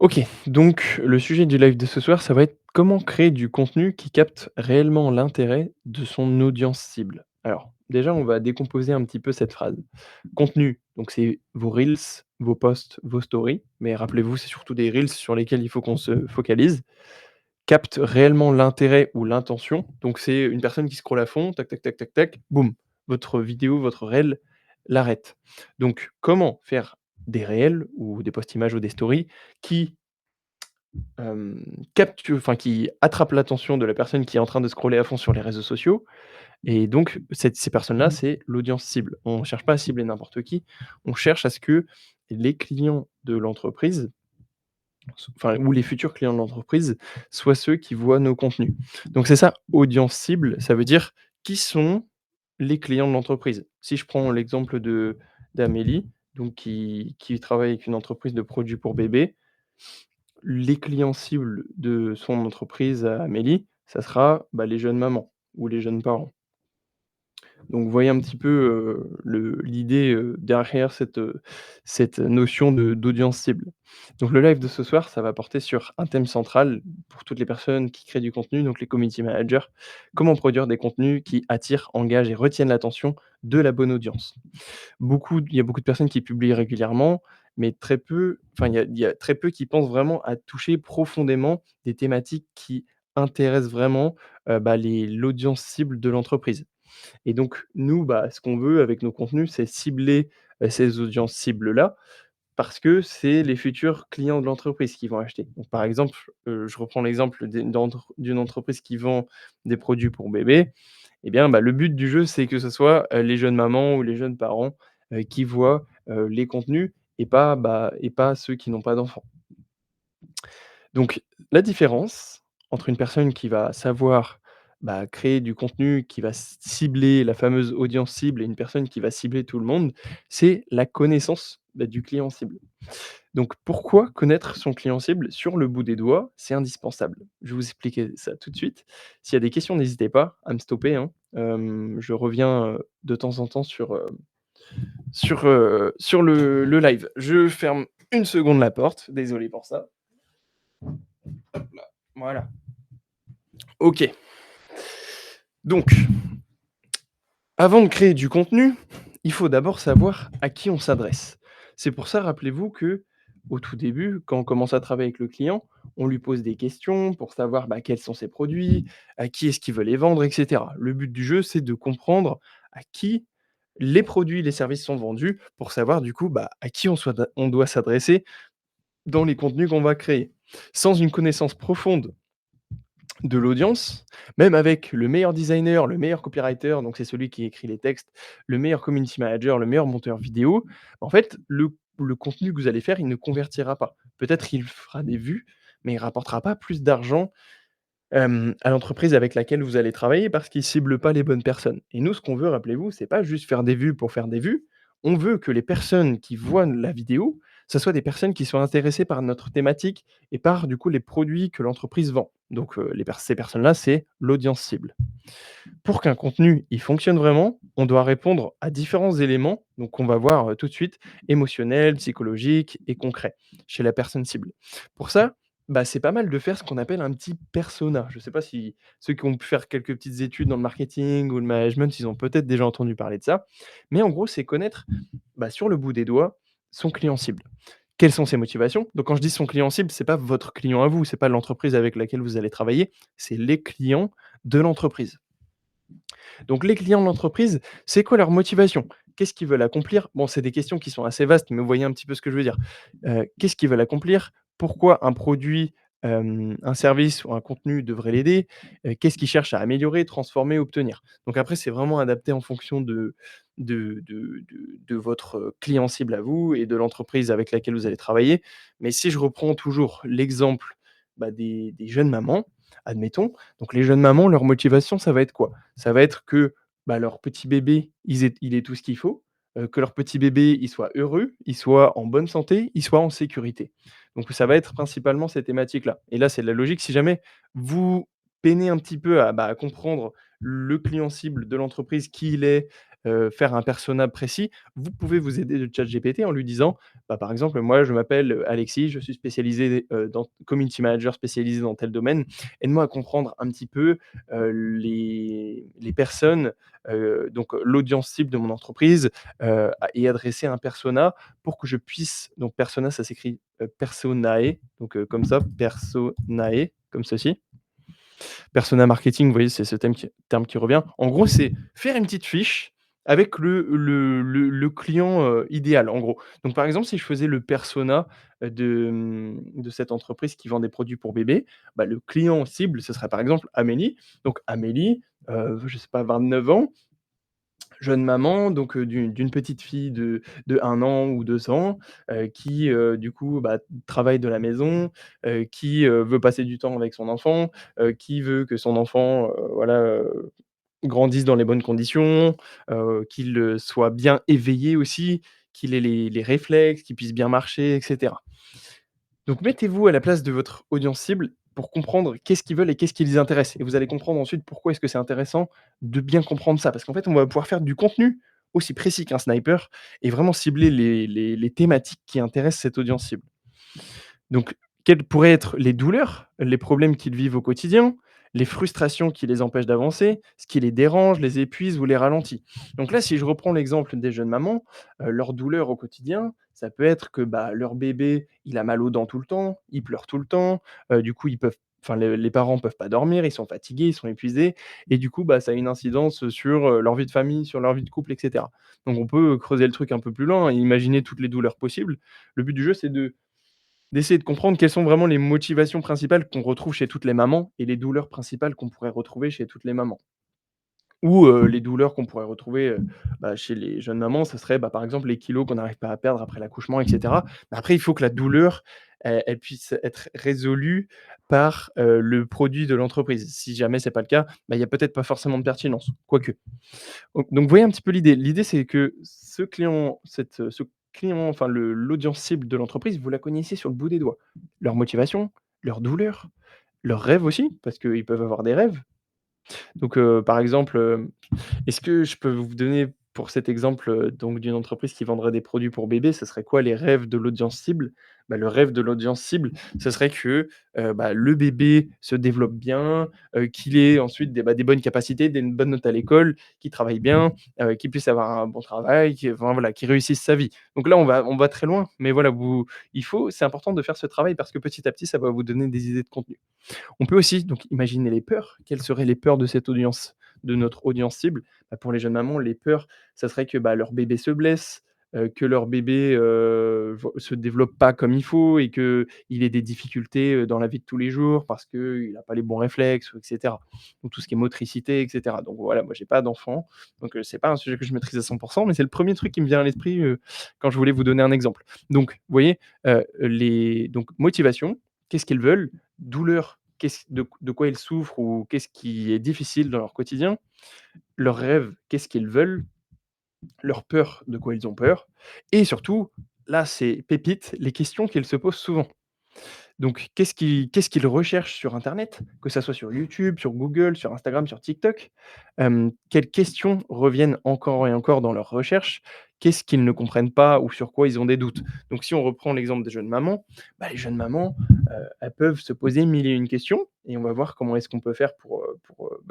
OK, donc le sujet du live de ce soir, ça va être comment créer du contenu qui capte réellement l'intérêt de son audience cible. Alors, déjà, on va décomposer un petit peu cette phrase. Contenu, donc c'est vos reels, vos posts, vos stories, mais rappelez-vous, c'est surtout des reels sur lesquels il faut qu'on se focalise. Capte réellement l'intérêt ou l'intention, donc c'est une personne qui scrolle à fond, tac, tac, tac, tac, tac, boum, votre vidéo, votre reel l'arrête. Donc, comment faire des réels ou des posts images ou des stories qui capture enfin qui attrape l'attention de la personne qui est en train de scroller à fond sur les réseaux sociaux et donc ces personnes-là, c'est l'audience cible. On cherche pas à cibler n'importe qui, on cherche à ce que les clients de l'entreprise, enfin ou les futurs clients de l'entreprise, soient ceux qui voient nos contenus. Donc c'est ça, audience cible, ça veut dire qui sont les clients de l'entreprise. Si je prends l'exemple de d'Amélie, donc qui travaille avec une entreprise de produits pour bébés, les clients cibles de son entreprise à Amélie, ça sera, bah, les jeunes mamans ou les jeunes parents. Donc vous voyez un petit peu, le l'idée, derrière cette notion d'audience cible. Donc le live de ce soir, ça va porter sur un thème central pour toutes les personnes qui créent du contenu, donc les community managers. Comment produire des contenus qui attirent, engagent et retiennent l'attention de la bonne audience? Il y a beaucoup de personnes qui publient régulièrement, mais très peu enfin, il y a très peu qui pensent vraiment à toucher profondément des thématiques qui intéressent vraiment, bah, l'audience cible de l'entreprise. Et donc nous, bah, ce qu'on veut avec nos contenus, c'est cibler, ces audiences cibles-là, parce que c'est les futurs clients de l'entreprise qui vont acheter. Donc par exemple, je reprends l'exemple d'une entreprise qui vend des produits pour bébés. Eh bien, bah, le but du jeu, c'est que ce soit, les jeunes mamans ou les jeunes parents, qui voient, les contenus et pas ceux qui n'ont pas d'enfants. Donc la différence entre une personne qui va savoir, bah, créer du contenu, qui va cibler la fameuse audience cible et une personne qui va cibler tout le monde, c'est la connaissance, bah, du client cible. Donc pourquoi connaître son client cible sur le bout des doigts? C'est indispensable. Je vais vous expliquer ça tout de suite. S'il y a des questions, n'hésitez pas à me stopper, hein. Je reviens, de temps en temps sur le live. Je ferme une seconde la porte, désolé pour ça. Voilà. OK. Donc, avant de créer du contenu, il faut d'abord savoir à qui on s'adresse. C'est pour ça, rappelez-vous que au tout début, quand on commence à travailler avec le client, on lui pose des questions pour savoir, bah, quels sont ses produits, à qui est-ce qu'il veut les vendre, et cetera. Le but du jeu, c'est de comprendre à qui les produits, les services sont vendus pour savoir du coup, bah, à qui on doit s'adresser dans les contenus qu'on va créer. Sans une connaissance profonde de l'audience, même avec le meilleur designer, le meilleur copywriter, donc c'est celui qui écrit les textes, le meilleur community manager, le meilleur monteur vidéo, en fait, le contenu que vous allez faire, il ne convertira pas. Peut-être il fera des vues, mais il rapportera pas plus d'argent, à l'entreprise avec laquelle vous allez travailler parce qu'il cible pas les bonnes personnes. Et nous, ce qu'on veut, rappelez-vous, c'est pas juste faire des vues pour faire des vues. On veut que les personnes qui voient la vidéo, ça soit des personnes qui soient intéressées par notre thématique et par, du coup, les produits que l'entreprise vend. Donc, ces personnes-là, c'est l'audience cible. Pour qu'un contenu, il fonctionne vraiment, on doit répondre à différents éléments, donc on va voir, tout de suite, émotionnels, psychologiques et concrets, chez la personne cible. Pour ça, bah, c'est pas mal de faire ce qu'on appelle un petit persona. Je ne sais pas si ceux qui ont pu faire quelques petites études dans le marketing ou le management, ils ont peut-être déjà entendu parler de ça. Mais en gros, c'est connaître, bah, sur le bout des doigts, son client cible. Quelles sont ses motivations? Donc quand je dis son client cible, c'est pas votre client à vous, c'est pas l'entreprise avec laquelle vous allez travailler, c'est les clients de l'entreprise. Donc les clients de l'entreprise, c'est quoi leur motivation? Qu'est-ce qu'ils veulent accomplir? Bon, c'est des questions qui sont assez vastes, mais vous voyez un petit peu ce que je veux dire. Qu'est-ce qu'ils veulent accomplir? Pourquoi un produit, un service ou un contenu devrait l'aider? Qu'est-ce qu'ils cherchent à améliorer, transformer, obtenir? Donc après, c'est vraiment adapté en fonction de votre, client cible à vous et de l'entreprise avec laquelle vous allez travailler. Mais si je reprends toujours l'exemple, bah, des jeunes mamans, admettons, donc les jeunes mamans, leur motivation, ça va être quoi? Ça va être que, bah, leur petit bébé, il ait tout ce qu'il faut, que leur petit bébé, il soit heureux, il soit en bonne santé, il soit en sécurité. Donc ça va être principalement ces thématiques-là. Et là, c'est de la logique. Si jamais vous peinez un petit peu à, bah, à comprendre le client cible de l'entreprise, qui il est, faire un persona précis, vous pouvez vous aider de ChatGPT en lui disant, bah, par exemple: «Moi, je m'appelle, Alexis, je suis spécialisé, dans community manager spécialisé dans tel domaine. Aide-moi à comprendre un petit peu, les personnes, donc l'audience cible de mon entreprise, et adresser un persona pour que je puisse» donc persona, ça s'écrit, personae, donc comme ça, personae, comme ceci. Persona marketing, vous voyez, c'est ce terme qui revient. En gros, c'est faire une petite fiche avec le client, idéal, en gros. Donc par exemple, si je faisais le persona, de cette entreprise qui vend des produits pour bébés, bah, le client cible, ce serait par exemple Amélie. Donc Amélie, je sais pas, 29 ans, jeune maman, donc d'une petite fille de 1 an ou 2 ans, qui, du coup, bah, travaille de la maison, qui, veut passer du temps avec son enfant, qui veut que son enfant, voilà, grandisse dans les bonnes conditions, qu'il, soit bien éveillé aussi, qu'il ait les réflexes, qu'il puisse bien marcher et cetera. Donc mettez-vous à la place de votre audience cible pour comprendre qu'est-ce qu'ils veulent et qu'est-ce qui les intéresse et vous allez comprendre ensuite pourquoi est-ce que c'est intéressant de bien comprendre ça. Parce qu'en fait, on va pouvoir faire du contenu aussi précis qu'un sniper et vraiment cibler les thématiques qui intéressent cette audience cible. Donc, quelles pourraient être les douleurs, les problèmes qu'ils vivent au quotidien, les frustrations qui les empêchent d'avancer, ce qui les dérange, les épuise ou les ralentit? Donc là, si je reprends l'exemple des jeunes mamans, leurs douleurs au quotidien, ça peut être que, bah, leur bébé, il a mal aux dents tout le temps, il pleure tout le temps, du coup, ils peuvent enfin, les parents peuvent pas dormir, ils sont fatigués, ils sont épuisés et du coup, bah, ça a une incidence, sur, leur vie de famille, sur leur vie de couple et cetera. Donc on peut creuser le truc un peu plus loin et imaginer toutes les douleurs possibles. Le but du jeu, c'est d'essayer de comprendre quelles sont vraiment les motivations principales qu'on retrouve chez toutes les mamans et les douleurs principales qu'on pourrait retrouver chez toutes les mamans. Ou, les douleurs qu'on pourrait retrouver, bah, chez les jeunes mamans, ce serait, bah, par exemple, les kilos qu'on n'arrive pas à perdre après l'accouchement et cetera. Mais après, il faut que la douleur, elle puisse être résolue par, le produit de l'entreprise. Si jamais c'est pas le cas, bah, il y a peut-être pas forcément de pertinence, quoique. Donc vous voyez un petit peu l'idée. L'idée, c'est que ce client, enfin l'audience cible de l'entreprise, vous la connaissez sur le bout des doigts. Leurs motivations, leurs douleurs, leurs rêves aussi, parce qu'ils peuvent avoir des rêves. Donc, par exemple, est-ce que je peux vous donner pour cet exemple, donc d'une entreprise qui vendrait des produits pour bébés, ce serait quoi les rêves de l'audience cible? Bah, le rêve de l'audience cible, ce serait que, bah, le bébé se développe bien, qu'il ait ensuite des bonnes capacités, des bonnes notes à l'école, qu'il travaille bien, qu'il puisse avoir un bon travail, enfin voilà, qu'il réussisse sa vie. Donc là, on va très loin, mais voilà, c'est important de faire ce travail parce que petit à petit, ça va vous donner des idées de contenu. On peut aussi donc imaginer les peurs. Quelles seraient les peurs de cette audience, de notre audience cible? Bah, pour les jeunes mamans, les peurs, ça serait que, bah, leur bébé se blesse, que leur bébé, se développe pas comme il faut et qu'il ait des difficultés, dans la vie de tous les jours parce qu'il a pas les bons réflexes et cetera. Donc tout ce qui est motricité et cetera. Donc voilà, moi j'ai pas d'enfant, donc c'est pas un sujet que je maîtrise à 100 mais c'est le premier truc qui me vient à l'esprit, quand je voulais vous donner un exemple. Donc vous voyez, motivation, qu'est-ce qu'ils veulent? Douleur, de quoi ils souffrent ou qu'est-ce qui est difficile dans leur quotidien, leurs rêves, qu'est-ce qu'ils veulent, leurs peurs, de quoi ils ont peur et surtout, là, c'est pépite, les questions qu'ils se posent souvent. Donc qu'est-ce qu'ils recherchent sur internet? Que ça soit sur YouTube, sur Google, sur Instagram, sur TikTok? Quelles questions reviennent encore et encore dans leurs recherches? Qu'est-ce qu'ils ne comprennent pas ou sur quoi ils ont des doutes? Donc si on reprend l'exemple des jeunes mamans, bah, les jeunes mamans, elles peuvent se poser 1000 et une questions et on va voir comment est-ce qu'on peut faire pour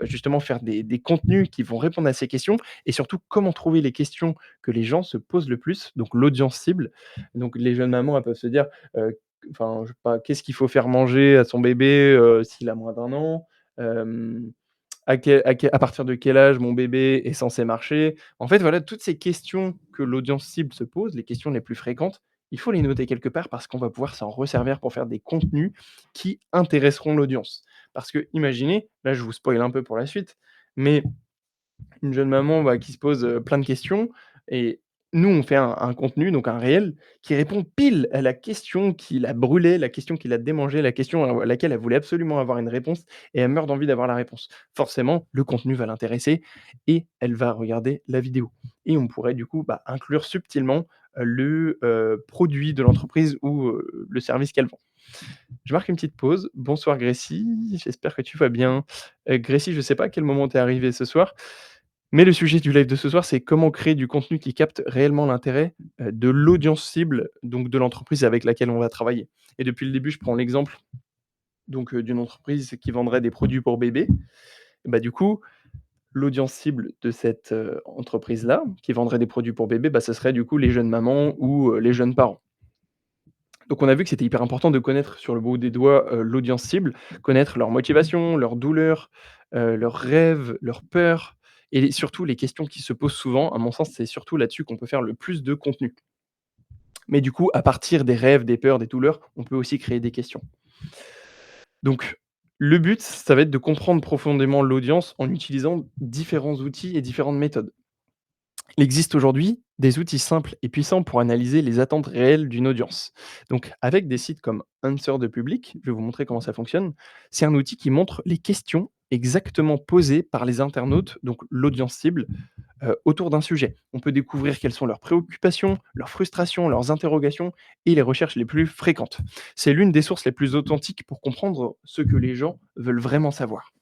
justement faire des contenus qui vont répondre à ces questions et surtout comment trouver les questions que les gens se posent le plus, donc l'audience cible. Donc les jeunes mamans, elles peuvent se dire, enfin, je sais pas, qu'est-ce qu'il faut faire manger à son bébé, s'il a moins d'un an? Hem, à partir de quel âge mon bébé est censé marcher? En fait, voilà, toutes ces questions que l'audience cible se pose, les questions les plus fréquentes, il faut les noter quelque part parce qu'on va pouvoir s'en resservir pour faire des contenus qui intéresseront l'audience. Parce que imaginez, là je vous spoil un peu pour la suite, mais une jeune maman, bah, qui se pose, plein de questions et nous, on fait un contenu, donc un réel, qui répond pile à la question qui la brûlait, la question qui la démangeait, la question à laquelle elle voulait absolument avoir une réponse et elle meurt d'envie d'avoir la réponse. Forcément, le contenu va l'intéresser et elle va regarder la vidéo et on pourrait du coup, bah, inclure subtilement, le, produit de l'entreprise ou, le service qu'elle vend. Je marque une petite pause. Bonsoir Gracie, j'espère que tu vas bien. Gracie, je sais pas à quel moment tu es arrivée ce soir. Mais le sujet du live de ce soir, c'est comment créer du contenu qui capte réellement l'intérêt, de l'audience cible, donc de l'entreprise avec laquelle on va travailler. Et depuis le début, je prends l'exemple donc, d'une entreprise qui vendrait des produits pour bébés. Bah, du coup, l'audience cible de cette, entreprise-là, qui vendrait des produits pour bébés, bah, ce serait du coup les jeunes mamans ou, les jeunes parents. Donc on a vu que c'était hyper important de connaître sur le bout des doigts, l'audience cible, connaître leurs motivations, leurs douleurs, leurs rêves, leurs peurs et surtout les questions qui se posent souvent. À mon sens, c'est surtout là-dessus qu'on peut faire le plus de contenu. Mais du coup, à partir des rêves, des peurs, des douleurs, on peut aussi créer des questions. Donc le but, ça va être de comprendre profondément l'audience en utilisant différents outils et différentes méthodes. Il existe aujourd'hui des outils simples et puissants pour analyser les attentes réelles d'une audience. Donc, avec des sites comme Answer de Public, je vais vous montrer comment ça fonctionne. C'est un outil qui montre les questions exactement posées par les internautes, donc l'audience cible, autour d'un sujet. On peut découvrir quelles sont leurs préoccupations, leurs frustrations, leurs interrogations et les recherches les plus fréquentes. C'est l'une des sources les plus authentiques pour comprendre ce que les gens veulent vraiment savoir.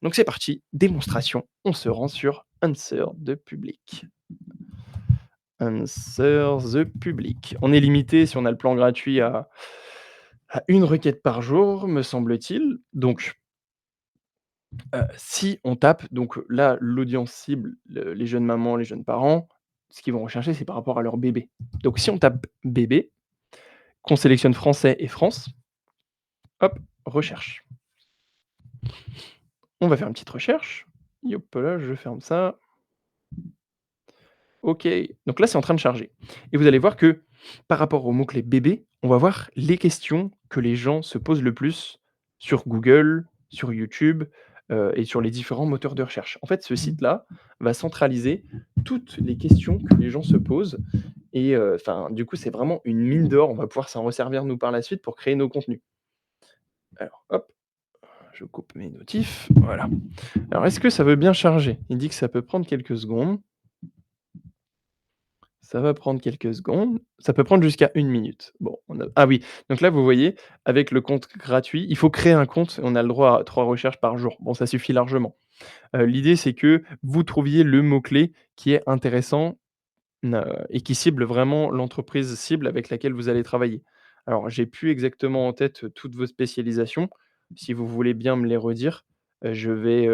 Donc c'est parti, démonstration, on se rend sur Answer de Public. Answer the Public. On est limité, si on a le plan gratuit, à 1 requête par jour, me semble-t-il. Donc, si on tape donc là, l'audience cible, les jeunes mamans, les jeunes parents, ce qu'ils vont rechercher, c'est par rapport à leur bébé. Donc si on tape bébé, qu'on sélectionne français et France, hop, recherche. On va faire une petite recherche. Hop là, je ferme ça. OK, donc là, c'est en train de charger et vous allez voir que par rapport au mot-clé bébé, on va voir les questions que les gens se posent le plus sur Google, sur YouTube, et sur les différents moteurs de recherche. En fait, ce site-là va centraliser toutes les questions que les gens se posent et enfin, du coup, c'est vraiment une mine d'or. On va pouvoir s'en resservir, nous, par la suite pour créer nos contenus. Alors hop, je coupe mes notifs, voilà. Alors est-ce que ça veut bien charger? Il dit que ça peut prendre quelques secondes. Ça va prendre quelques secondes. Ça peut prendre jusqu'à 1 minute. Bon, on a ah oui, donc là, vous voyez, avec le compte gratuit, il faut créer un compte et on a le droit à 3 recherches par jour. Bon, ça suffit largement. L'idée, c'est que vous trouviez le mot-clé qui est intéressant, et qui cible vraiment l'entreprise cible avec laquelle vous allez travailler. Alors, j'ai plus exactement en tête toutes vos spécialisations. Si vous voulez bien me les redire, je vais,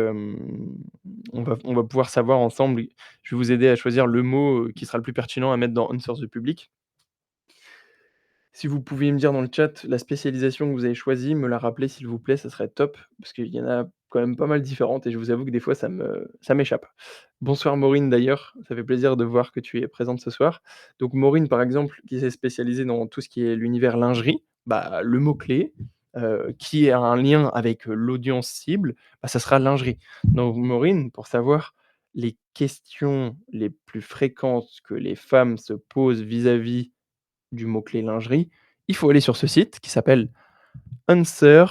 on va pouvoir savoir ensemble. Je vais vous aider à choisir le mot, qui sera le plus pertinent à mettre dans Answer the Public. Si vous pouviez me dire dans le chat la spécialisation que vous avez choisie, me la rappeler s'il vous plaît, ça serait top, parce qu'il y en a quand même pas mal différentes et je vous avoue que des fois ça m'échappe. Bonsoir Maureen d'ailleurs, ça fait plaisir de voir que tu es présente ce soir. Donc Maureen par exemple, qui s'est spécialisée dans tout ce qui est l'univers lingerie, bah, le mot-clé, qui a un lien avec, l'audience cible, bah, ça sera lingerie. Donc Maureen, pour savoir les questions les plus fréquentes que les femmes se posent vis-à-vis du mot-clé lingerie, il faut aller sur ce site qui s'appelle Answer,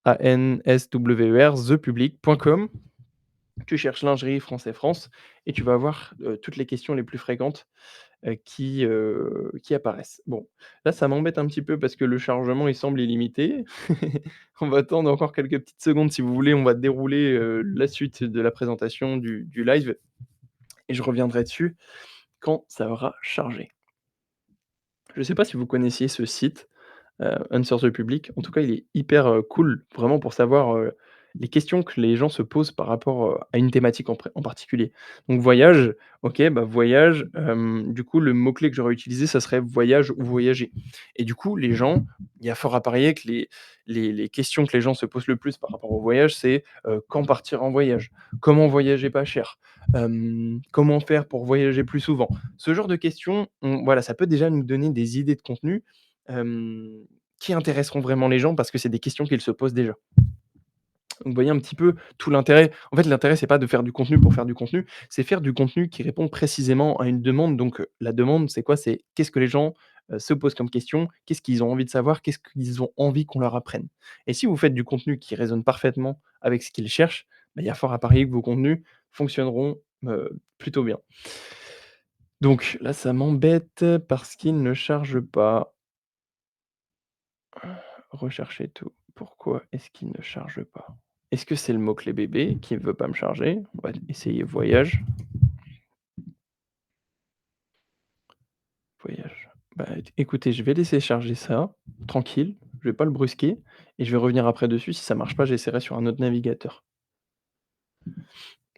A-N-S-W-E-R, thepublic.com. Tu cherches lingerie français France et tu vas avoir, toutes les questions les plus fréquentes, qui apparaissent. Bon, là, ça m'embête un petit peu parce que le chargement, il semble illimité. On va attendre encore quelques petites secondes si vous voulez, on va dérouler, la suite de la présentation du live et je reviendrai dessus quand ça aura chargé. Je ne sais pas si vous connaissiez ce site? Answer the Public. En tout cas, il est hyper, cool, vraiment pour savoir, les questions que les gens se posent par rapport, à une thématique en particulier. Donc voyage, OK, bah, voyage, du coup, le mot-clé que j'aurais utilisé, ça serait voyage ou voyager et du coup, les gens, il y a fort à parier que les questions que les gens se posent le plus par rapport au voyage, c'est, quand partir en voyage? Comment voyager pas cher? Comment faire pour voyager plus souvent? Ce genre de questions, voilà, ça peut déjà nous donner des idées de contenu, hem, qui intéresseront vraiment les gens parce que c'est des questions qu'ils se posent déjà. Donc vous voyez un petit peu tout l'intérêt. En fait, l'intérêt, c'est pas de faire du contenu pour faire du contenu, c'est faire du contenu qui répond précisément à une demande. Donc, la demande, c'est quoi? C'est qu'est-ce que les gens, se posent comme question? Qu'est-ce qu'ils ont envie de savoir? Qu'est-ce qu'ils ont envie qu'on leur apprenne? Et si vous faites du contenu qui résonne parfaitement avec ce qu'ils cherchent, bah, il y a fort à parier que vos contenus fonctionneront, plutôt bien. Donc là, ça m'embête parce qu'il ne charge pas. Rechercher tout. Pourquoi est-ce qu'il ne charge pas? Est-ce que c'est le mot-clé bébé qui ne veut pas me charger? On va essayer voyage. Voyage. Bah, écoutez, je vais laisser charger ça, tranquille, je vais pas le brusquer et je vais revenir après dessus. Si ça marche pas, j'essaierai sur un autre navigateur.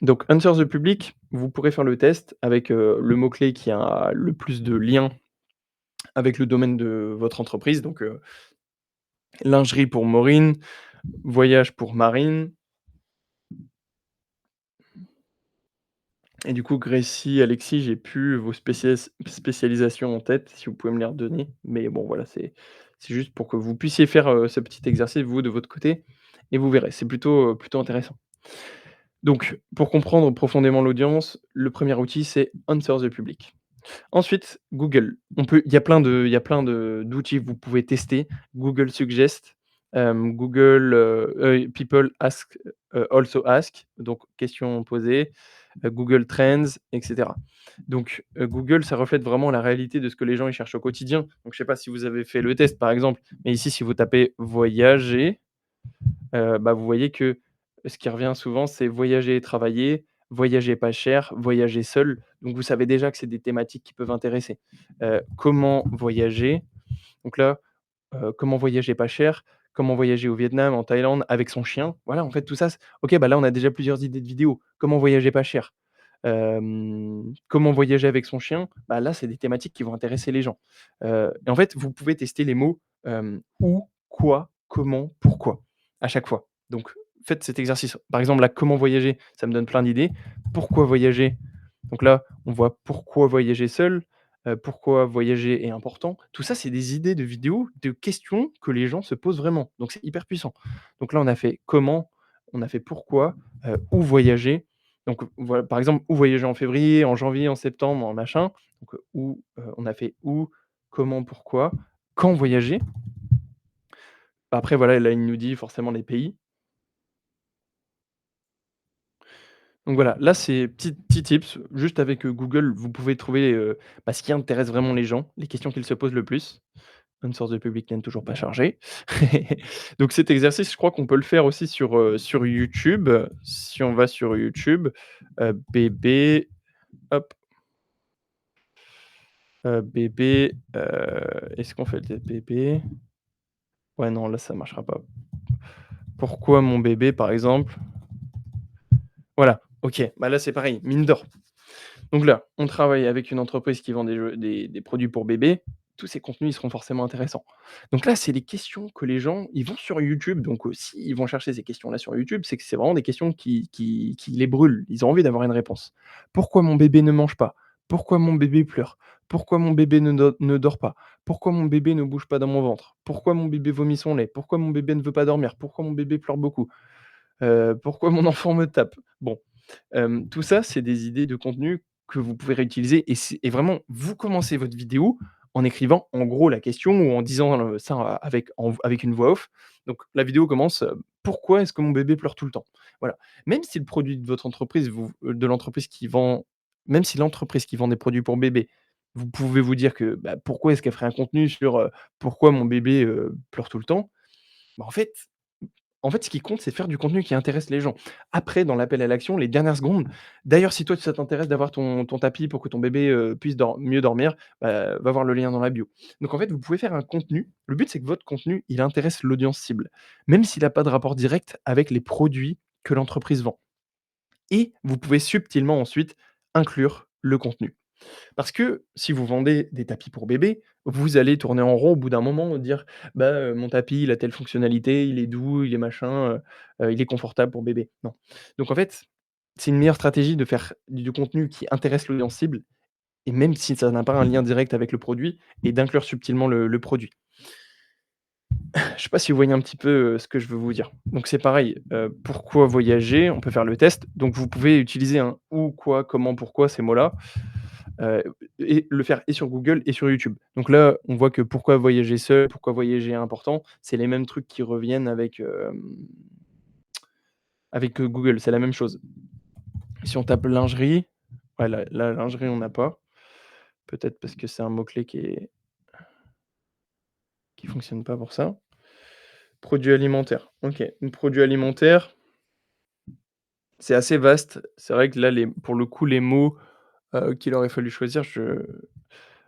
Donc Answer the Public, vous pourrez faire le test avec, le mot-clé qui a le plus de liens avec le domaine de votre entreprise. Donc, lingerie pour Maureen, voyage pour Marine et du coup Gracie, Alexis, j'ai plus vos spécialisations en tête, si vous pouvez me les redonner. Mais bon voilà, c'est juste pour que vous puissiez faire, ce petit exercice vous de votre côté et vous verrez, c'est plutôt intéressant. Donc pour comprendre profondément l'audience, le premier outil c'est Answer the Public. Ensuite, Google. Il y a plein de d'outils que vous pouvez tester. Google Suggest, Google, People ask, also ask, donc questions posées, Google Trends et cetera. Donc, Google, ça reflète vraiment la réalité de ce que les gens ils cherchent au quotidien. Donc je sais pas si vous avez fait le test par exemple, mais ici si vous tapez «voyager», bah, vous voyez que ce qui revient souvent, c'est voyager et travailler, voyager pas cher, voyager seul. Donc vous savez déjà que c'est des thématiques qui peuvent intéresser. Comment voyager? Donc là, comment voyager pas cher? Comment voyager au Vietnam, en Thaïlande, avec son chien? Voilà, en fait, tout ça, OK, bah, là, on a déjà plusieurs idées de vidéos. Comment voyager pas cher? Comment voyager avec son chien? Bah, là, c'est des thématiques qui vont intéresser les gens. Et en fait, vous pouvez tester les mots, où, quoi, comment, pourquoi, à chaque fois. Donc faites cet exercice. Par exemple, là, comment voyager? Ça me donne plein d'idées. Pourquoi voyager? Donc là, on voit pourquoi voyager seul, pourquoi voyager est important. Tout ça, c'est des idées de vidéos, de questions que les gens se posent vraiment. Donc c'est hyper puissant. Donc là, on a fait comment, on a fait pourquoi, où voyager. Donc voilà, par exemple, où voyager en février, en janvier, en septembre, en machin. Donc où, on a fait où, comment, pourquoi, quand voyager. Après voilà, là, il nous dit forcément les pays. Donc voilà, là, c'est petit tips, juste avec, Google, vous pouvez trouver, bah, ce qui intéresse vraiment les gens, les questions qu'ils se posent le plus. Une source de public n'est toujours pas chargée. Donc cet exercice, je crois qu'on peut le faire aussi sur YouTube. Si on va sur YouTube, bébé, hop, bébé, est-ce qu'on fait le test bébé? Ouais, non, là, ça marchera pas. Pourquoi mon bébé, par exemple? Voilà, OK, bah, là, c'est pareil, mine d'or. Donc là, on travaille avec une entreprise qui vend des produits pour bébés. Tous ces contenus, ils seront forcément intéressants. Donc là, c'est les questions que les gens, ils vont sur YouTube, donc s'ils vont chercher ces questions-là sur YouTube, c'est que c'est vraiment des questions qui les brûlent. Ils ont envie d'avoir une réponse. Pourquoi mon bébé ne mange pas? Pourquoi mon bébé pleure? Pourquoi mon bébé ne dort pas? Pourquoi mon bébé ne bouge pas dans mon ventre? Pourquoi mon bébé vomit son lait? Pourquoi mon bébé ne veut pas dormir? Pourquoi mon bébé pleure beaucoup? Pourquoi mon enfant me tape? Bon, tout ça, c'est des idées de contenu que vous pouvez réutiliser et vraiment, vous commencez votre vidéo en écrivant en gros la question ou en disant, ça avec une voix off. Donc la vidéo commence, «Pourquoi est-ce que mon bébé pleure tout le temps?» Voilà. Même si le produit de votre entreprise de l'entreprise qui vend même si l'entreprise qui vend des produits pour bébés, vous pouvez vous dire que, bah, pourquoi est-ce qu'elle ferait un contenu sur, «Pourquoi mon bébé, pleure tout le temps?» Bah, en fait, ce qui compte, c'est faire du contenu qui intéresse les gens. Après, dans l'appel à l'action, les dernières secondes d'ailleurs, si toi, ça t'intéresse d'avoir ton tapis pour que ton bébé, puisse mieux dormir, bah, va voir le lien dans la bio. Donc en fait, vous pouvez faire un contenu. Le but, c'est que votre contenu, il intéresse l'audience cible, même s'il a pas de rapport direct avec les produits que l'entreprise vend et vous pouvez subtilement ensuite inclure le contenu. Parce que si vous vendez des tapis pour bébé, vous allez tourner en rond au bout d'un moment, dire: «Bah, mon tapis, il a telle fonctionnalité, il est doux, il est machin, il est confortable pour bébé». Non. Donc en fait, c'est une meilleure stratégie de faire du contenu qui intéresse l'audience cible et même si ça n'a pas un lien direct avec le produit et d'inclure subtilement le produit. Je sais pas si vous voyez un petit peu, ce que je veux vous dire. Donc c'est pareil, pourquoi voyager? On peut faire le test. Donc vous pouvez utiliser un où, quoi, comment, pourquoi, ces mots-là. Heu et le faire et sur Google et sur YouTube. Donc là, on voit que pourquoi voyager seul, pourquoi voyager est important, c'est les mêmes trucs qui reviennent avec, Google, c'est la même chose. Si on tape lingerie, ouais, la lingerie, on n'a pas. Peut-être parce que c'est un mot-clé qui fonctionne pas pour ça. Produits alimentaires, OK. Donc produits alimentaires, C'est assez vaste. C'est vrai que là, les pour le coup, les mots, qu'il aurait fallu choisir,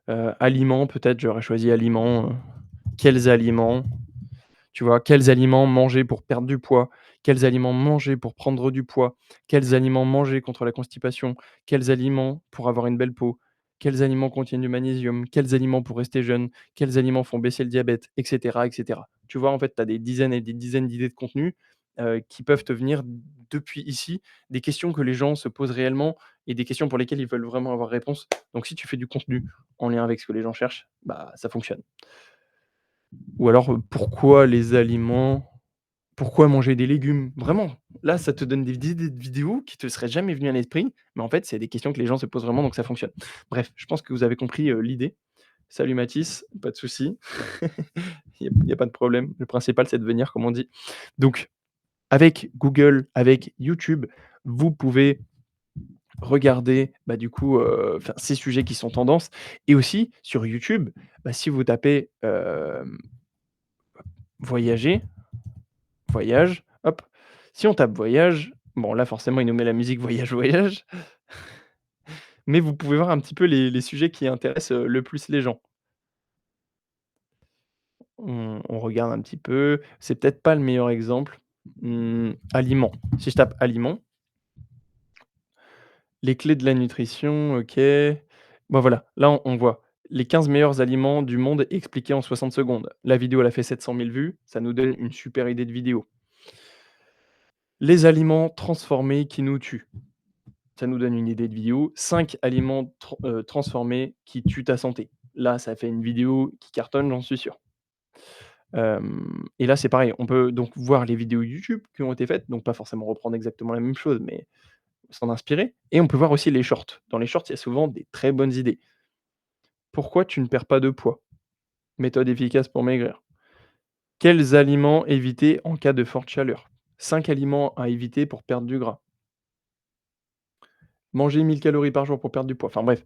aliments peut-être, j'aurais choisi aliments, quels aliments? Tu vois? Quels aliments manger pour perdre du poids? Quels aliments manger pour prendre du poids? Quels aliments manger contre la constipation? Quels aliments pour avoir une belle peau? Quels aliments contiennent du magnésium? Quels aliments pour rester jeune? Quels aliments font baisser le diabète? Et cetera, et cetera. Tu vois? En fait, tu as des dizaines et des dizaines d'idées de contenus, qui peuvent te venir depuis ici, des questions que les gens se posent réellement et des questions pour lesquelles ils veulent vraiment avoir réponse. Donc si tu fais du contenu en lien avec ce que les gens cherchent, bah, ça fonctionne. Ou alors, pourquoi les aliments? Pourquoi manger des légumes? Vraiment, là, ça te donne des idées de vidéos qui te seraient jamais venues à l'esprit, mais en fait, c'est des questions que les gens se posent vraiment, donc ça fonctionne. Bref, je pense que vous avez compris, l'idée. Salut Mathis, pas de souci. Il y a pas de problème. Le principal, c'est de venir, comme on dit. Donc avec Google, avec YouTube, vous pouvez regarder, bah, du coup, enfin, ces sujets qui sont tendances et aussi sur YouTube, bah, si vous tapez, voyager, voyage, hop. Si on tape voyage, bon là forcément il nous met la musique voyage, voyage, mais vous pouvez voir un petit peu les sujets qui intéressent, le plus les gens. On regarde un petit peu, c'est peut-être pas le meilleur exemple. Aliments. Si je tape aliments, les clés de la nutrition, OK. Bon voilà, là on voit les 15 meilleurs aliments du monde expliqués en 60 secondes. La vidéo elle a fait 700 000 vues, ça nous donne une super idée de vidéo. Les aliments transformés qui nous tuent. Ça nous donne une idée de vidéo. 5 aliments transformés qui tuent ta santé. Là, ça fait une vidéo qui cartonne, j'en suis sûr. Et là, c'est pareil, on peut donc voir les vidéos YouTube qui ont été faites, donc pas forcément reprendre exactement la même chose, mais s'en inspirer et on peut voir aussi les shorts. Dans les shorts, il y a souvent des très bonnes idées. Pourquoi tu ne perds pas de poids? Méthode efficace pour maigrir. Quels aliments éviter en cas de forte chaleur? 5 aliments à éviter pour perdre du gras. Manger 1000 calories par jour pour perdre du poids. Enfin bref,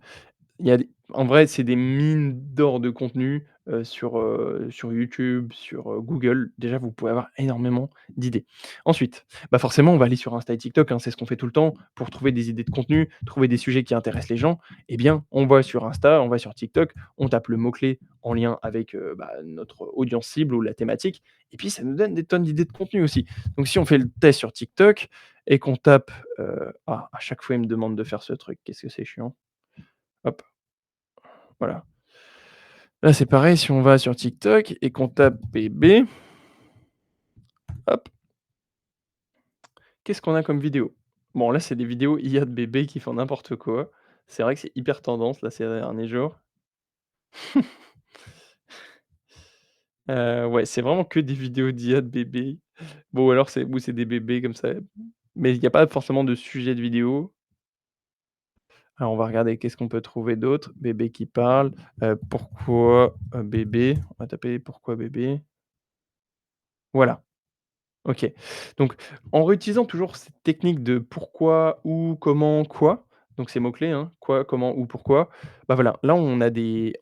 il y a des en vrai, c'est des mines d'or de contenu, sur YouTube, sur, Google. Déjà, vous pouvez avoir énormément d'idées. Ensuite, bah, forcément, on va aller sur Insta et TikTok, hein, c'est ce qu'on fait tout le temps pour trouver des idées de contenu, trouver des sujets qui intéressent les gens. Eh bien, on va sur Insta, on va sur TikTok, on tape le mot-clé en lien avec, bah, notre audience cible ou la thématique et puis ça nous donne des tonnes d'idées de contenu aussi. Donc si on fait le test sur TikTok et qu'on tape, à chaque fois, il me demande de faire ce truc, qu'est-ce que c'est chiant. Hop, voilà. Là, c'est pareil, si on va sur TikTok et qu'on tape bébé, hop, qu'est-ce qu'on a comme vidéo? Bon, là, c'est des vidéos IA de bébés qui font n'importe quoi. C'est vrai que c'est hyper tendance, là, ces derniers jours. Ouais, c'est vraiment que des vidéos d'IA de bébés. Bon, alors c'est des bébés comme ça, mais il y a pas forcément de sujet de vidéo. Alors, on va regarder qu'est-ce qu'on peut trouver d'autre? Bébé qui parle, pourquoi, bébé? On va taper pourquoi bébé? Voilà. OK. Donc en réutilisant toujours cette technique de pourquoi, où, comment, quoi, donc ces mots-clés, hein, quoi, comment, où, pourquoi, bah, voilà, là on a des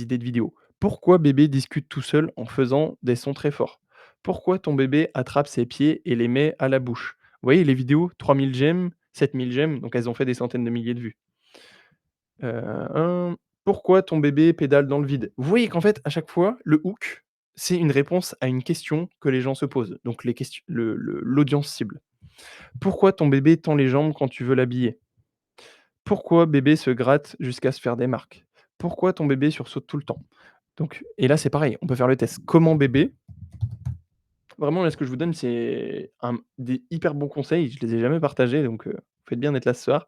idées de vidéos. Pourquoi bébé discute tout seul en faisant des sons très forts? Pourquoi ton bébé attrape ses pieds et les met à la bouche? Vous voyez les vidéos, 3000 j'aime, 7000 j'aime, donc elles ont fait des centaines de milliers de vues. Hem, pourquoi ton bébé pédale dans le vide? Vous voyez qu'en fait, à chaque fois, le hook, c'est une réponse à une question que les gens se posent, donc les questions l'audience cible. Pourquoi ton bébé tend les jambes quand tu veux l'habiller? Pourquoi bébé se gratte jusqu'à se faire des marques? Pourquoi ton bébé sursaute tout le temps? Donc et là, c'est pareil, on peut faire le test. Comment bébé? Vraiment, là, ce que je vous donne, c'est des hyper bons conseils, je les ai jamais partagés, donc vous faites bien d'être là ce soir.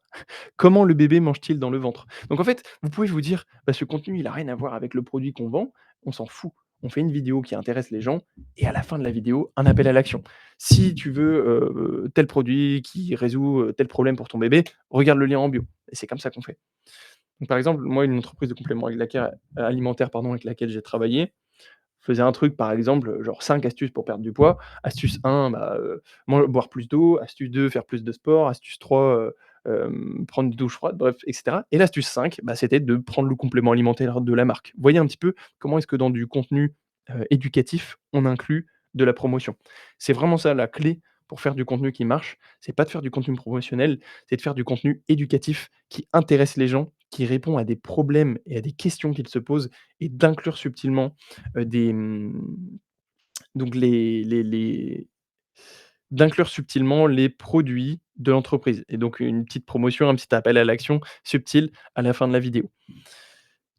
Comment le bébé mange-t-il dans le ventre? Donc en fait, vous pouvez vous dire: «Bah, ce contenu, il a rien à voir avec le produit qu'on vend», on s'en fout. On fait une vidéo qui intéresse les gens et à la fin de la vidéo, un appel à l'action. Si tu veux, tel produit qui résout, tel problème pour ton bébé, regarde le lien en bio et c'est comme ça qu'on fait. Donc par exemple, moi, une entreprise de compléments alimentaires, pardon, avec laquelle j'ai travaillé, faisais un truc, par exemple, genre 5 astuces pour perdre du poids. Astuce 1, bah, boire plus d'eau. Astuce 2, faire plus de sport. Astuce 3, prendre une douche froide, bref, et cetera. Et l'astuce 5, bah, c'était de prendre le complément alimentaire de la marque. Vous voyez un petit peu comment est-ce que dans du contenu, éducatif, on inclut de la promotion. C'est vraiment ça la clé pour faire du contenu qui marche, c'est pas de faire du contenu promotionnel, c'est de faire du contenu éducatif qui intéresse les gens, qui répond à des problèmes et à des questions qu'ils se posent et d'inclure subtilement, des, donc d'inclure subtilement les produits de l'entreprise et donc une petite promotion, un petit appel à l'action subtil à la fin de la vidéo.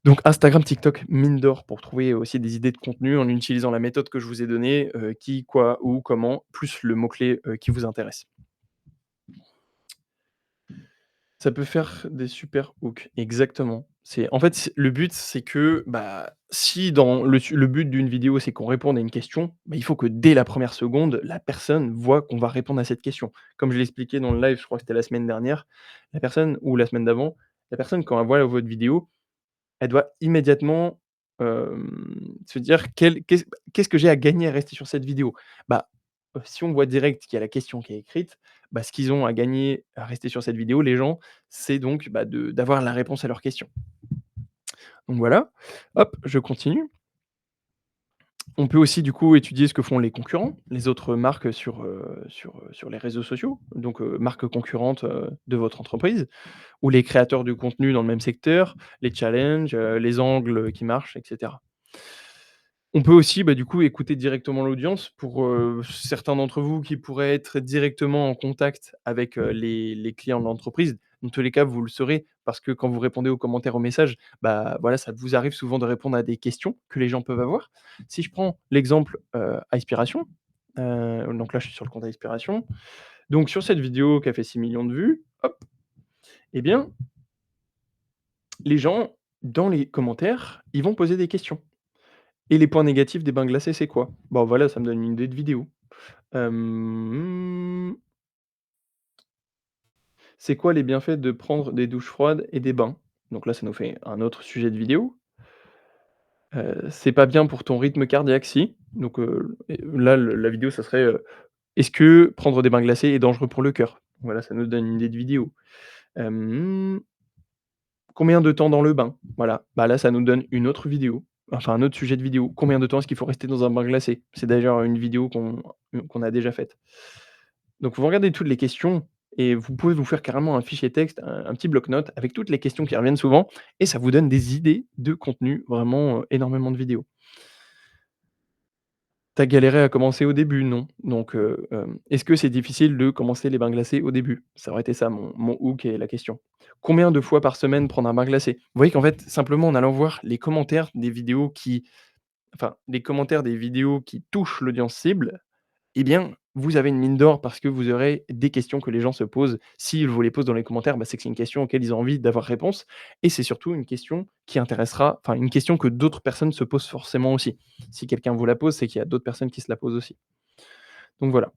Donc Instagram, TikTok, mine d'or pour trouver aussi des idées de contenu en utilisant la méthode que je vous ai donnée, qui, quoi, où, comment, plus le mot-clé, qui vous intéresse. Ça peut faire des super hooks, exactement. C'est en fait, le but, c'est que, bah, si dans le but d'une vidéo, c'est qu'on réponde à une question, bah, il faut que dès la première seconde, la personne voit qu'on va répondre à cette question. Comme je l'ai expliqué dans le live, je crois que c'était la semaine dernière, la personne ou la semaine d'avant, la personne quand elle voit votre vidéo, elle doit immédiatement, se dire: Qu'est-ce que j'ai à gagner à rester sur cette vidéo?» Bah, si on voit direct qu'il y a la question qui est écrite, bah, ce qu'ils ont à gagner à rester sur cette vidéo, les gens, c'est donc, bah, d'avoir la réponse à leurs questions. Donc voilà, hop, je continue. On peut aussi du coup étudier ce que font les concurrents, les autres marques sur les réseaux sociaux, donc marques concurrentes, de votre entreprise ou les créateurs de contenu dans le même secteur, les challenges, les angles qui marchent et cetera. On peut aussi, bah, du coup, écouter directement l'audience pour, certains d'entre vous qui pourraient être directement en contact avec, les clients de l'entreprise. Dans tous les cas, vous le serez parce que quand vous répondez aux commentaires, aux messages, bah, voilà, ça vous arrive souvent de répondre à des questions que les gens peuvent avoir. Si je prends l'exemple, Aspiration, donc là, je suis sur le compte Aspiration. Donc sur cette vidéo qui a fait 6 millions de vues, hop, eh bien, les gens, dans les commentaires, ils vont poser des questions. Et les points négatifs des bains glacés, c'est quoi? Bon voilà, ça me donne une idée de vidéo. Hem, c'est quoi les bienfaits de prendre des douches froides et des bains? Donc là, ça nous fait un autre sujet de vidéo. C'est pas bien pour ton rythme cardiaque si. Donc et là, la vidéo, ça serait, est-ce que prendre des bains glacés est dangereux pour le cœur? Voilà, ça nous donne une idée de vidéo. Hem, combien de temps dans le bain? Voilà, bah là, ça nous donne une autre vidéo, enfin un autre sujet de vidéo. Combien de temps est-ce qu'il faut rester dans un bain glacé? C'est d'ailleurs une vidéo qu'on a déjà faite. Donc vous regardez toutes les questions et vous pouvez vous faire carrément un fichier texte, un petit bloc-notes avec toutes les questions qui reviennent souvent et ça vous donne des idées de contenu, vraiment, énormément de vidéos. Tu as galéré à commencer au début? Non. Donc est-ce que c'est difficile de commencer les bains glacés au début? Ça aurait été ça mon hook et la question. Combien de fois par semaine prendre un bain glacé? Vous voyez qu'en fait, simplement en allant voir les commentaires des vidéos qui enfin, les commentaires des vidéos qui touchent l'audience cible, eh bien, vous avez une mine d'or parce que vous aurez des questions que les gens se posent. S'ils vous les posent dans les commentaires, bah, c'est que c'est une question auquel ils ont envie d'avoir réponse et c'est surtout une question qui intéressera enfin, une question que d'autres personnes se posent forcément aussi. Si quelqu'un vous la pose, c'est qu'il y a d'autres personnes qui se la posent aussi. Donc voilà.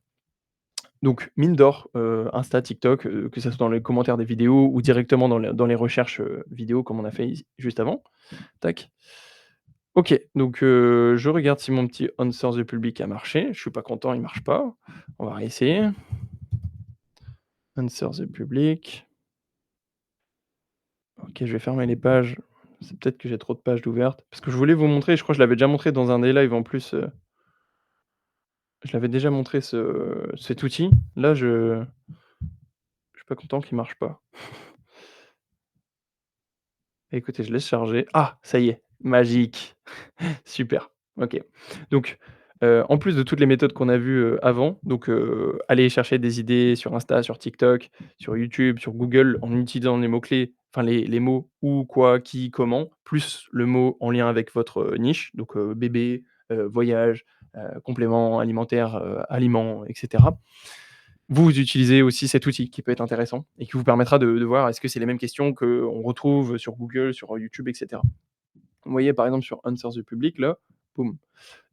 Donc mine d'or, Insta, TikTok, que ça soit dans les commentaires des vidéos ou directement dans les recherches, vidéo comme on a fait ici juste avant. Tac. OK, donc je regarde si mon petit Answer the Public a marché. Je suis pas content, il marche pas. On va réessayer. Answer the Public. OK, je vais fermer les pages. C'est peut-être que j'ai trop de pages d'ouvertes. Parce que je voulais vous montrer, je crois que je l'avais déjà montré dans un des lives en plus, je l'avais déjà montré cet outil. Là, je suis pas content qu'il marche pas. Écoutez, je laisse charger. Ah! Ça y est, magique. Super, OK. Donc, en plus de toutes les méthodes qu'on a vues, avant, donc, aller chercher des idées sur Insta, sur TikTok, sur YouTube, sur Google, en utilisant les mots-clés, enfin les mots où, quoi, qui, comment, plus le mot en lien avec votre, niche, donc, bébé, voyage, compléments alimentaires, aliments et cetera. Vous utilisez aussi cet outil qui peut être intéressant et qui vous permettra de voir est-ce que c'est les mêmes questions qu'on retrouve sur Google, sur YouTube et cetera. Vous voyez, par exemple, sur Answer the Public, là, boum,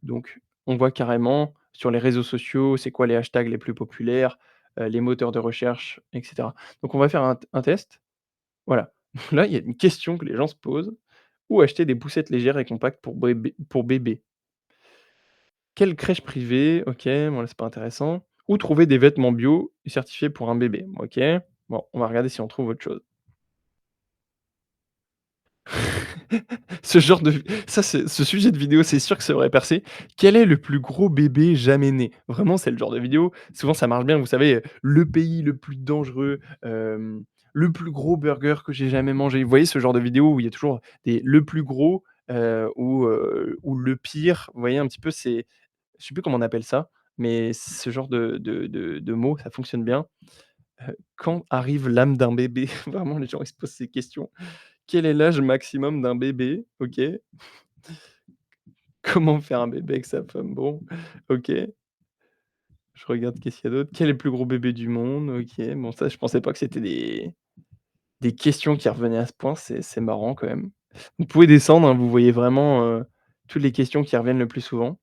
donc on voit carrément sur les réseaux sociaux, c'est quoi les hashtags les plus populaires, les moteurs de recherche et cetera. Donc on va faire un test. Voilà. Là, il y a une question que les gens se posent: «Où acheter des poussettes légères et compactes pour bébé? Quelle crèche privée?» OK, bon là, c'est pas intéressant. «Où trouver des vêtements bio et certifiés pour un bébé?» OK. Bon, on va regarder si on trouve autre chose. Ce genre de ça, c'est ce sujet de vidéo, c'est sûr que ça aurait percé. Quel est le plus gros bébé jamais né? Vraiment, c'est le genre de vidéo, souvent ça marche bien, vous savez, le pays le plus dangereux, le plus gros burger que j'ai jamais mangé. Vous voyez ce genre de vidéo où il y a toujours des le plus gros, ou le pire, vous voyez un petit peu, c'est je sais plus comment on appelle ça, mais ce genre de mots, ça fonctionne bien. Quand arrive l'âme d'un bébé? Vraiment, les gens, ils se posent ces questions. Quel est l'âge maximum d'un bébé? OK. Comment faire un bébé avec sa femme? Bon, OK. Je regarde qu'est-ce qu'il y a d'autre. Quel est le plus gros bébé du monde? OK. Bon, ça, je pensais pas que c'était des questions qui revenaient à ce point, c'est marrant quand même. Vous pouvez descendre, hein, vous voyez vraiment, toutes les questions qui reviennent le plus souvent.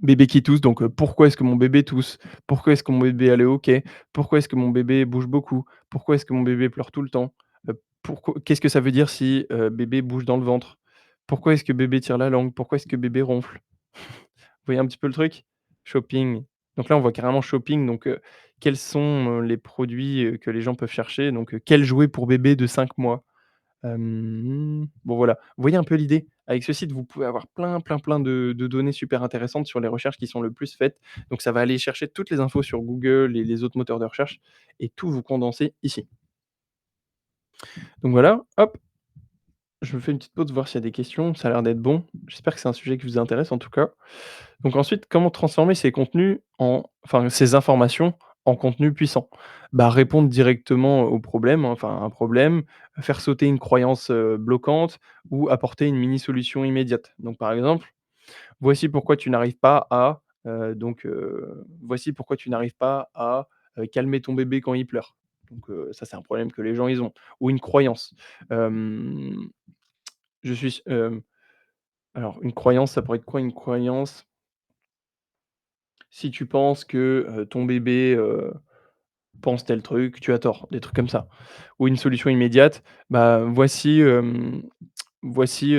Bébé qui tousse, donc pourquoi est-ce que mon bébé tousse? Pourquoi est-ce que mon bébé a le hoquet? Pourquoi est-ce que mon bébé bouge beaucoup? Pourquoi est-ce que mon bébé pleure tout le temps? Pourquoi qu'est-ce que ça veut dire si, bébé bouge dans le ventre? Pourquoi est-ce que bébé tire la langue? Pourquoi est-ce que bébé ronfle? Vous voyez un petit peu le truc? Shopping. Donc là, on voit carrément shopping, donc quels sont, les produits, que les gens peuvent chercher? Donc quel jouet pour bébé de 5 mois? Bon voilà, vous voyez un peu l'idée? Avec ce site, vous pouvez avoir plein, plein, plein de données super intéressantes sur les recherches qui sont le plus faites. Donc ça va aller chercher toutes les infos sur Google et les autres moteurs de recherche et tout vous condenser ici. Donc voilà, hop, je me fais une petite pause, voir s'il y a des questions, ça a l'air d'être bon. J'espère que c'est un sujet qui vous intéresse en tout cas. Donc ensuite, comment transformer ces contenus ces informations en contenus puissants? Bah, répondre directement au problème, hein, enfin un problème, faire sauter une croyance, bloquante ou apporter une mini solution immédiate. Donc par exemple: «Voici pourquoi tu n'arrives pas à», «Voici pourquoi tu n'arrives pas à, calmer ton bébé quand il pleure». Donc ça, c'est un problème que les gens, ils ont ou une croyance. Hem, je suis s alors une croyance, ça pourrait être quoi une croyance? Si tu penses que, ton bébé, pense tel truc, tu as tort, des trucs comme ça. Ou une solution immédiate, bah, voici,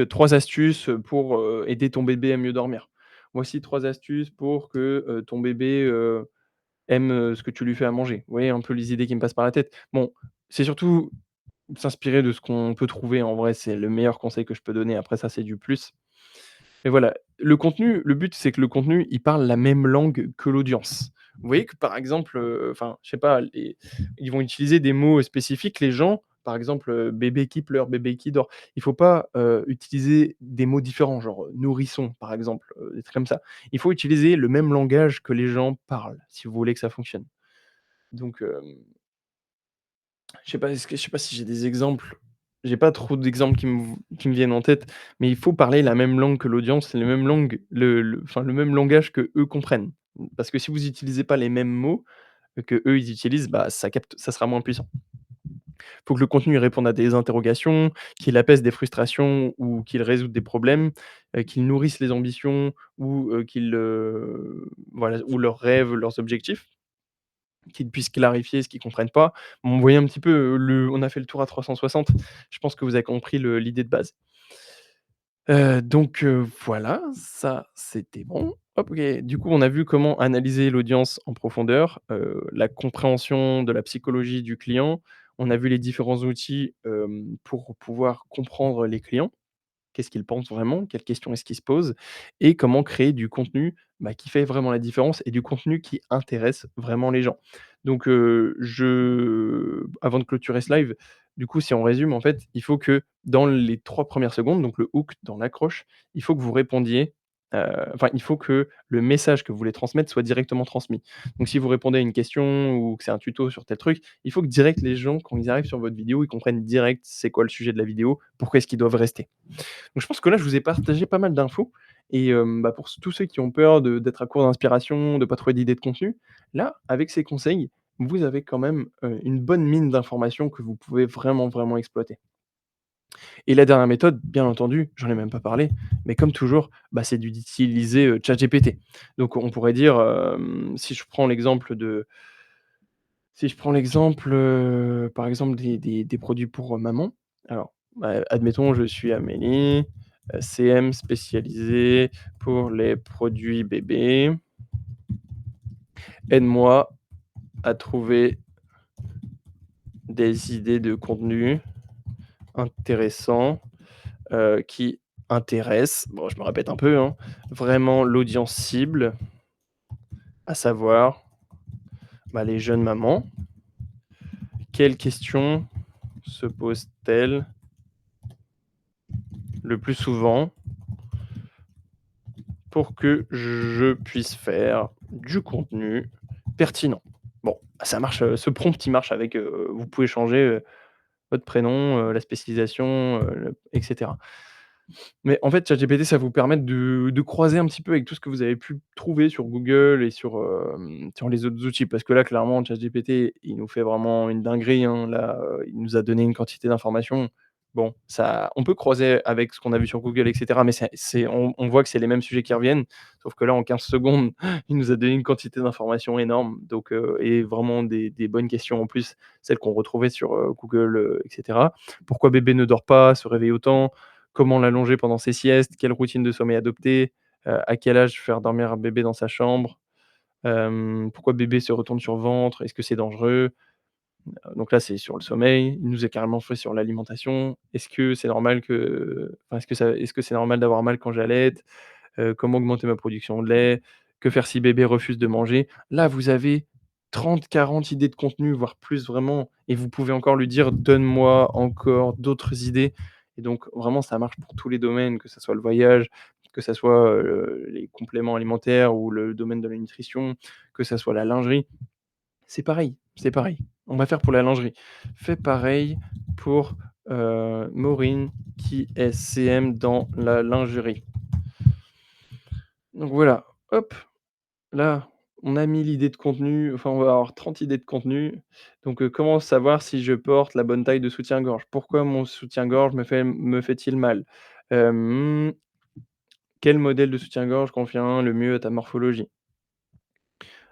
3 astuces, pour, aider ton bébé à mieux dormir. Voici 3 astuces pour que, ton bébé, aime, ce que tu lui fais à manger. Vous voyez un peu les idées qui me passent par la tête? Bon, c'est surtout s'inspirer de ce qu'on peut trouver en vrai, c'est le meilleur conseil que je peux donner. Après ça, c'est du plus. Mais voilà, le contenu, le but, c'est que le contenu, il parle la même langue que l'audience. Vous voyez que, par exemple, enfin, je sais pas, ils vont utiliser des mots spécifiques, les gens, par exemple, bébé qui pleure, bébé qui dort. Il faut pas, utiliser des mots différents, genre, nourrisson, par exemple, des trucs comme ça. Il faut utiliser le même langage que les gens parlent, si vous voulez que ça fonctionne. Donc, je sais pas si j'ai des exemples. J'ai pas trop d'exemples qui me viennent en tête, mais il faut parler la même langue que l'audience, les mêmes langues, le même langage qu'eux comprennent. Parce que si vous utilisez pas les mêmes mots, qu'eux ils utilisent, bah, ça sera moins puissant. Faut que le contenu il réponde à des interrogations, qu'il apaise des frustrations ou qu'il résout des problèmes, qu'il nourrisse les ambitions ou, voilà, ou leurs rêves, leurs objectifs. Qu'ils puissent clarifier ce qu'ils comprennent pas. Bon, vous voyez un petit peu, on a fait le tour à 360. Je pense que vous avez compris l'idée de base. Donc voilà, ça c'était bon. Hop, OK. Du coup, on a vu comment analyser l'audience en profondeur, la compréhension de la psychologie du client. On a vu les différents outils, pour pouvoir comprendre les clients. Qu'est-ce qu'ils pensent vraiment? Quelles questions est-ce qu'ils se posent? Et comment créer du contenu, bah, qui fait vraiment la différence et du contenu qui intéresse vraiment les gens. Donc, avant de clôturer ce live, du coup, si on résume, en fait, il faut que dans les 3 premières secondes, donc le hook, dans l'accroche, il faut que vous répondiez, il faut que le message que vous voulez transmettre soit directement transmis. Donc si vous répondez à une question ou que c'est un tuto sur tel truc, il faut que direct les gens, quand ils arrivent sur votre vidéo, ils comprennent direct c'est quoi le sujet de la vidéo, pourquoi est-ce qu'ils doivent rester. Donc je pense que là, je vous ai partagé pas mal d'infos et bah, pour tous ceux qui ont peur d'être à court d'inspiration, de pas trouver d'idées de contenu, là, avec ces conseils, vous avez quand même, une bonne mine d'informations que vous pouvez vraiment, vraiment exploiter. Et la dernière méthode, bien entendu, j'en ai même pas parlé, mais comme toujours, bah, c'est d'utiliser, ChatGPT. Donc on pourrait dire, si je prends l'exemple, par exemple des produits pour, maman. Alors, bah, admettons, je suis Amélie, CM spécialisée pour les produits bébés. Aide-moi à trouver des idées de contenu intéressants qui intéressent, bon je me répète un peu, hein, vraiment l'audience cible, à savoir, bah, les jeunes mamans. Quelles questions se posent-elles le plus souvent pour que je puisse faire du contenu pertinent? Bon, ça marche, ce prompt il marche avec, vous pouvez changer, votre prénom, la spécialisation, le et cetera. Mais en fait, ChatGPT, ça vous permet de croiser un petit peu avec tout ce que vous avez pu trouver sur Google et sur les autres outils. Parce que là, clairement, ChatGPT, il nous fait vraiment une dinguerie, hein. Là, il nous a donné une quantité d'informations. Bon, ça on peut croiser avec ce qu'on a vu sur Google et cetera, mais c'est on voit que c'est les mêmes sujets qui reviennent, sauf que là, en 15 secondes, il nous a donné une quantité d'informations énorme, donc et vraiment des bonnes questions en plus, celles qu'on retrouvait sur, Google, et cetera. Pourquoi bébé ne dort pas, se réveille autant? Comment l'allonger pendant ses siestes? Quelle routine de sommeil adopter? À quel âge faire dormir un bébé dans sa chambre? Pourquoi bébé se retourne sur ventre? Est-ce que c'est dangereux? Donc là, c'est sur le sommeil. Il nous a carrément fait sur l'alimentation. Est-ce que c'est normal que enfin, est-ce que c'est normal d'avoir mal quand j'allaite? Comment augmenter ma production de lait? Que faire si bébé refuse de manger? Là, vous avez 30-40 idées de contenu, voire plus vraiment, et vous pouvez encore lui dire: «Donne-moi encore d'autres idées», et donc vraiment ça marche pour tous les domaines, que ça soit le voyage, que ça soit, les compléments alimentaires ou le domaine de la nutrition, que ça soit la lingerie. C'est pareil, c'est pareil. On va faire pour la lingerie. Fais pareil pour, Maureen qui est CM dans la lingerie. Donc voilà, hop, là, on a mis l'idée de contenu, enfin, on va avoir 30 idées de contenu. Donc, comment savoir si je porte la bonne taille de soutien-gorge? Pourquoi mon soutien-gorge me fait-il mal? Hem, quel modèle de soutien-gorge convient le mieux à ta morphologie?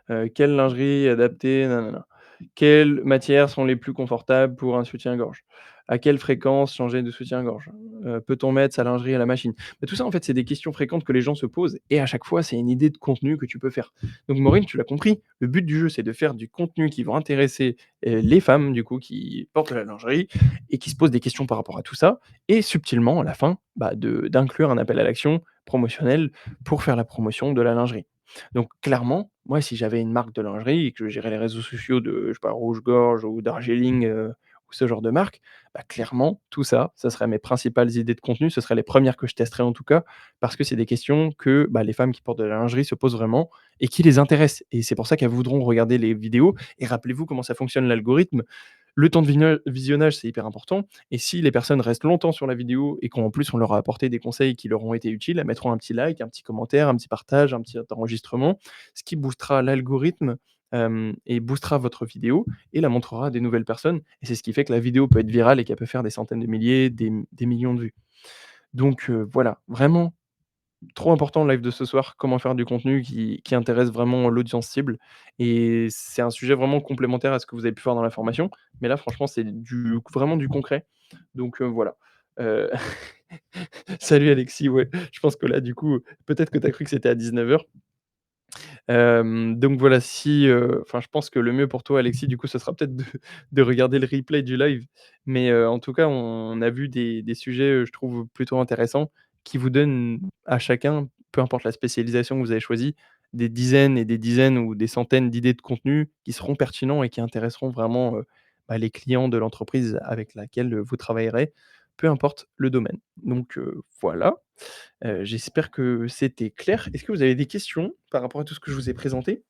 Quelle lingerie adaptée? Nin. Quelles matières sont les plus confortables pour un soutien-gorge? À quelle fréquence changer de soutien-gorge? Peut-on mettre sa lingerie à la machine? Bah, tout ça, en fait, c'est des questions fréquentes que les gens se posent et à chaque fois, c'est une idée de contenu que tu peux faire. Donc Maureen, tu l'as compris, le but du jeu, c'est de faire du contenu qui va intéresser, les femmes, du coup, qui portent de la lingerie et qui se posent des questions par rapport à tout ça et subtilement, à la fin, bah, d'inclure un appel à l'action promotionnel pour faire la promotion de la lingerie. Donc clairement, moi, si j'avais une marque de lingerie et que je gérais les réseaux sociaux de, je sais pas, Rouge-Gorge ou Darjeeling, ou ce genre de marque, bah, clairement, tout ça, ça serait mes principales idées de contenu. Ce seraient les premières que je testerais en tout cas, parce que c'est des questions que, bah, les femmes qui portent de la lingerie se posent vraiment et qui les intéressent, et c'est pour ça qu'elles voudront regarder les vidéos. Et rappelez-vous comment ça fonctionne l'algorithme. Le temps de visionnage, c'est hyper important, et si les personnes restent longtemps sur la vidéo et qu'en plus on leur a apporté des conseils qui leur ont été utiles, elles mettront un petit like, un petit commentaire, un petit partage, un petit enregistrement, ce qui boostera l'algorithme, et boostera votre vidéo et la montrera à des nouvelles personnes, et c'est ce qui fait que la vidéo peut être virale et qu'elle peut faire des centaines de milliers, des millions de vues. Donc voilà, vraiment trop important le live de ce soir, comment faire du contenu qui intéresse vraiment l'audience cible, et c'est un sujet vraiment complémentaire à ce que vous avez pu faire dans la formation, mais là franchement c'est vraiment du concret, donc voilà. Heu, salut Alexis, ouais, je pense que là du coup, peut-être que tu as cru que c'était à 19h. Donc voilà, si, enfin je pense que le mieux pour toi Alexis du coup ce sera peut-être de regarder le replay du live, mais en tout cas on a vu des sujets, je trouve plutôt intéressants, qui vous donnent à chacun, peu importe la spécialisation que vous avez choisie, des dizaines et des dizaines ou des centaines d'idées de contenus qui seront pertinents et qui intéresseront vraiment, bah, les clients de l'entreprise avec laquelle, vous travaillerez, peu importe le domaine. Donc voilà. J'espère que c'était clair. Est-ce que vous avez des questions par rapport à tout ce que je vous ai présenté?